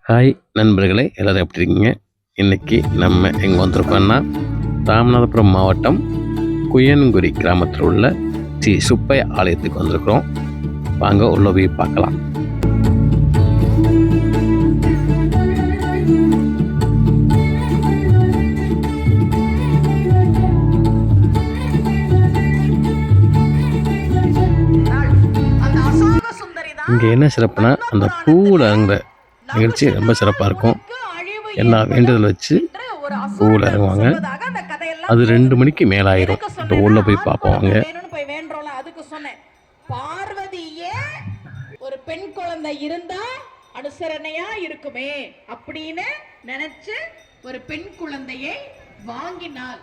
Hi நண்பர்களே, எல்லோரும் எப்படி இருக்கீங்க? இன்றைக்கி நம்ம எங்கே வந்திருக்கோம்னா, ராமநாதபுரம் மாவட்டம் குயன்குடி கிராமத்தில் உள்ள ஸ்ரீ சுப்பையா ஆலயத்துக்கு வந்திருக்கிறோம். வாங்க உள்ள போய் பார்க்கலாம். இங்கே என்ன சிறப்புனா, அந்த பூவில் இறங்குற நிகழ்ச்சி ரொம்ப சிறப்பாக இருக்கும். எல்லா வேண்டுதல் வச்சு பூவில் இறங்குவாங்க. அது 2 மணிக்கு மேலே ஆயிரும். இப்போ உள்ள போய் பார்ப்போம். அங்கே அதுக்கு சொன்னேன், பார்வதியே ஒரு பெண் குழந்தை இருந்தா அனுசரணையா இருக்குமே அப்படின்னு நினைச்சு ஒரு பெண் குழந்தையை வாங்கினாள்.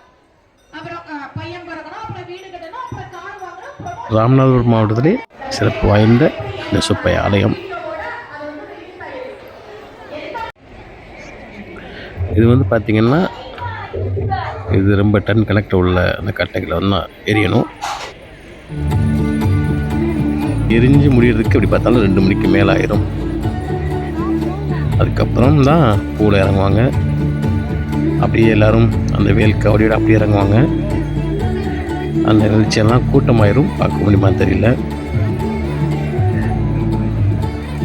அப்புறம் பையன் பிறக்கணும், அப்புறம் வீடு கட்டணும், அப்புறம் கார் வாங்கணும். ராமநாதபுரம் மாவட்டத்திலே சிறப்பு வாய்ந்த இந்த சுப்பையா ஆலயம். இது பார்த்திங்கன்னா, இது ரொம்ப டன் கணக்கில் உள்ள அந்த கட்டைகளை தான் எரியணும். எரிஞ்சு முடியறதுக்கு எப்படி பார்த்தாலும் 2 மணிக்கு மேலே ஆயிரும். அதுக்கப்புறம் தான் பூவில் இறங்குவாங்க. அப்படியே எல்லோரும் அந்த வேல் காவடியோடு அப்படியே இறங்குவாங்க. அந்த நிகழ்ச்சியெல்லாம் கூட்டமாயிரும். பார்க்க முடியுமா தெரியல.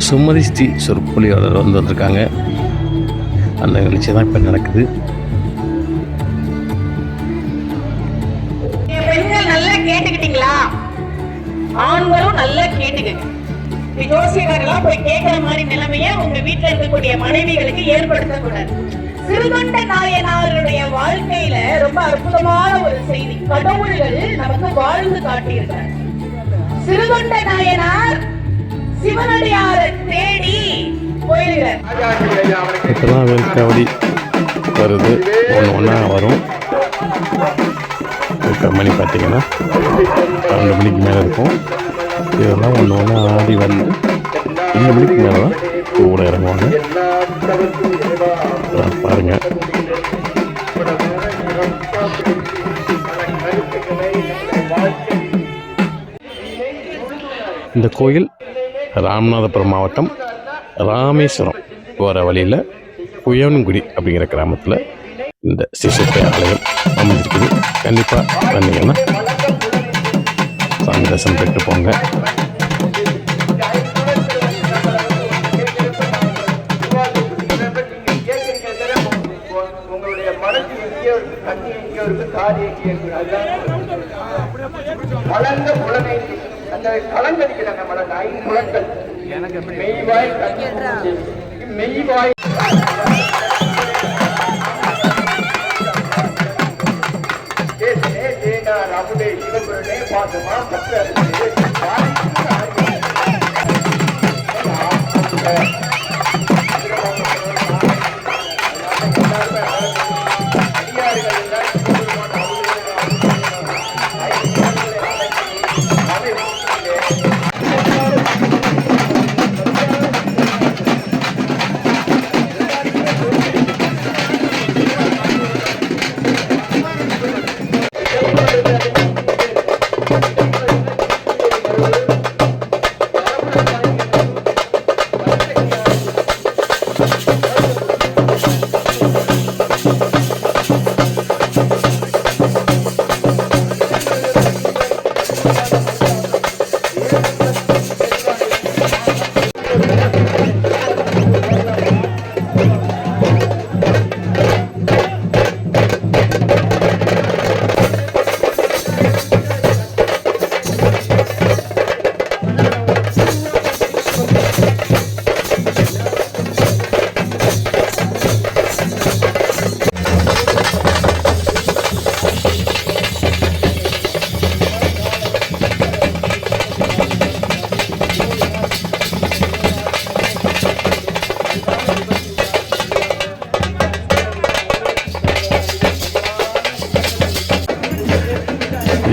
சுமதி ஸ்ரீ சொற்பொழிவாளர் வந்திருக்காங்க. அந்த நிகழ்ச்சி தான் இப்போ நடக்குது. பெண்கள் நல்லா கேட்டுக்கிட்டீங்களா? ஆண்களும் நல்லா கேட்டுக்கங்க. ஜோசியக்காரெல்லாம் போய் கேட்கிற மாதிரி நிலைமையை உங்க வீட்டுல இருக்கக்கூடிய மனைவிகளுக்கு ஏற்படுத்தக்கூடாது. சிறுகொண்ட நாயனாருடைய வாழ்க்கையில ரொம்ப அற்புதமான ஒரு செய்தி கடவுள்கள் நமக்கு வாழ்ந்து காட்டியிருக்கிறார். சிறுகொண்ட நாயனார் சிவனடியாரை தேடி போயிருக்கிறார். இப்பதான் வேல்காவடி வருது, ஒன்றா வரும். மணி பார்த்தீங்கன்னா 2 மணிக்கு மேலே இருக்கும். இதெல்லாம் ஒன்று ஆடி வந்து 2 மணிக்கு மேலே தான் கூட இறங்குவாங்க. பாருங்க, இந்த கோயில் ராமநாதபுரம் மாவட்டம் ராமேஸ்வரம் போகிற வழியில் குயன்குடி அப்படிங்கிற கிராமத்தில் இந்த ஸ்ரீ சுப்பையா ஆலயம் அமைஞ்சிருக்குது. கண்டிப்பாக வந்தீங்கன்னா சாமி தரிசனம் பெற்று போங்க.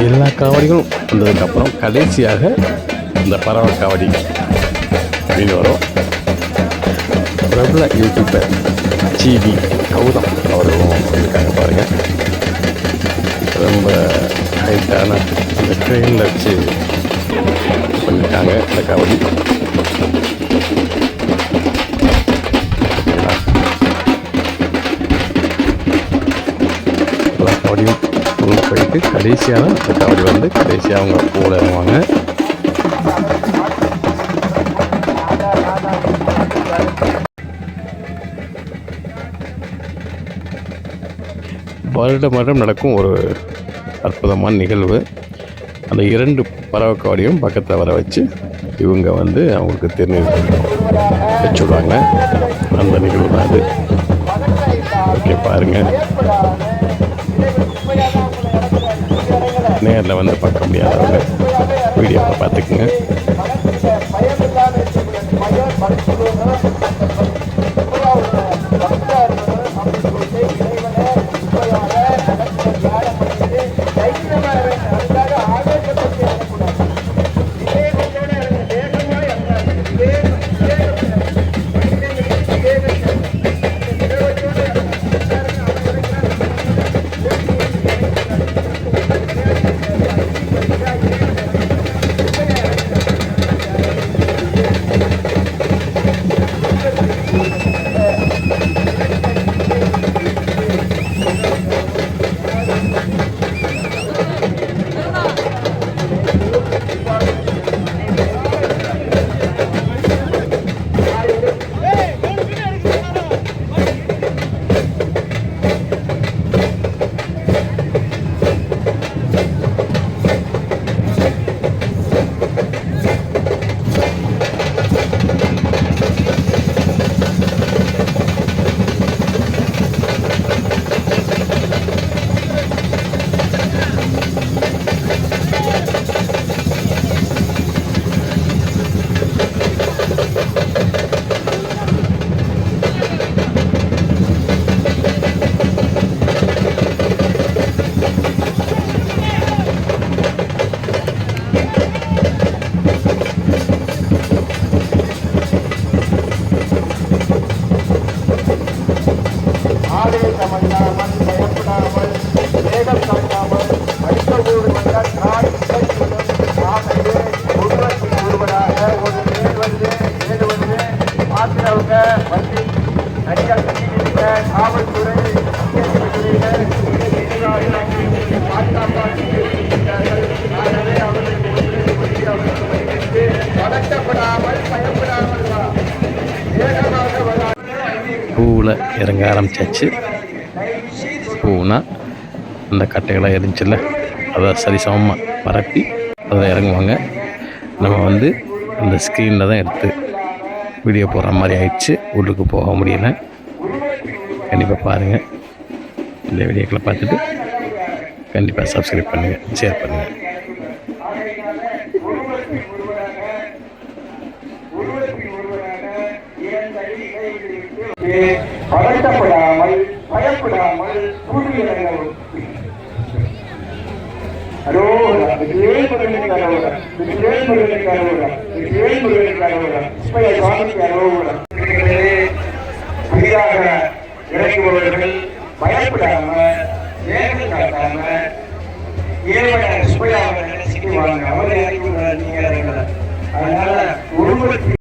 எல்லா காவடிகளும் வந்ததுக்கப்புறம் கடைசியாக இந்த பறவை காவடி அப்படின்னு வரும். பிரபல யூடியூபர் ஜிவி கௌதம் அவர்களும் வந்திருக்காங்க. பாருங்கள், ரொம்ப ஹைட்டான இந்த ட்ரெயினில் வச்சு பண்ணியிருக்காங்க இந்த காவடி. இறங்குறதுக்கு கடைசியாக தான் அந்த காவடி வந்து கடைசியாக அவங்க பூவில் இறங்குவாங்க. வருடம் நடக்கும் ஒரு அற்புதமான நிகழ்வு. அந்த 2 பறவை காவடியும் பக்கத்தில் வர வச்சு இவங்க வந்து அவங்களுக்கு திருநீர் வச்சு விடுவாங்க. அந்த நிகழ்வு தான் அது. ஓகே, பாருங்கள். நேரில் வந்து பார்க்க முடியாதவங்க வீடியோவில் பார்த்துக்குங்க. பூவில் இறங்க ஆரம்பித்தாச்சு. பூனா அந்த கட்டைகளாக இருந்துச்சுல்ல, அதை சரிசமமாக பரப்பி அதில் இறங்குவாங்க. நம்ம வந்து அந்த ஸ்க்ரீனில் தான் எடுத்து வீடியோ போடுற மாதிரி ஆயிடுச்சு. உள்ளுக்கு போக முடியல. கண்டிப்பாக பாருங்கள். இந்த வீடியோக்களை பார்த்துட்டு கண்டிப்பாக சப்ஸ்கிரைப் பண்ணுங்கள், ஷேர் பண்ணுங்கள். பதட்டப்படாமல் பயப்படாமல் இறங்குபவர்கள் பயப்படாம ஏகம் காட்டாம ஏழையான சுப்பையாக நினைச்சிட்டு வாங்க. அவர் இறங்கி நீங்க இறங்கல. அதனால ஒருவருக்கு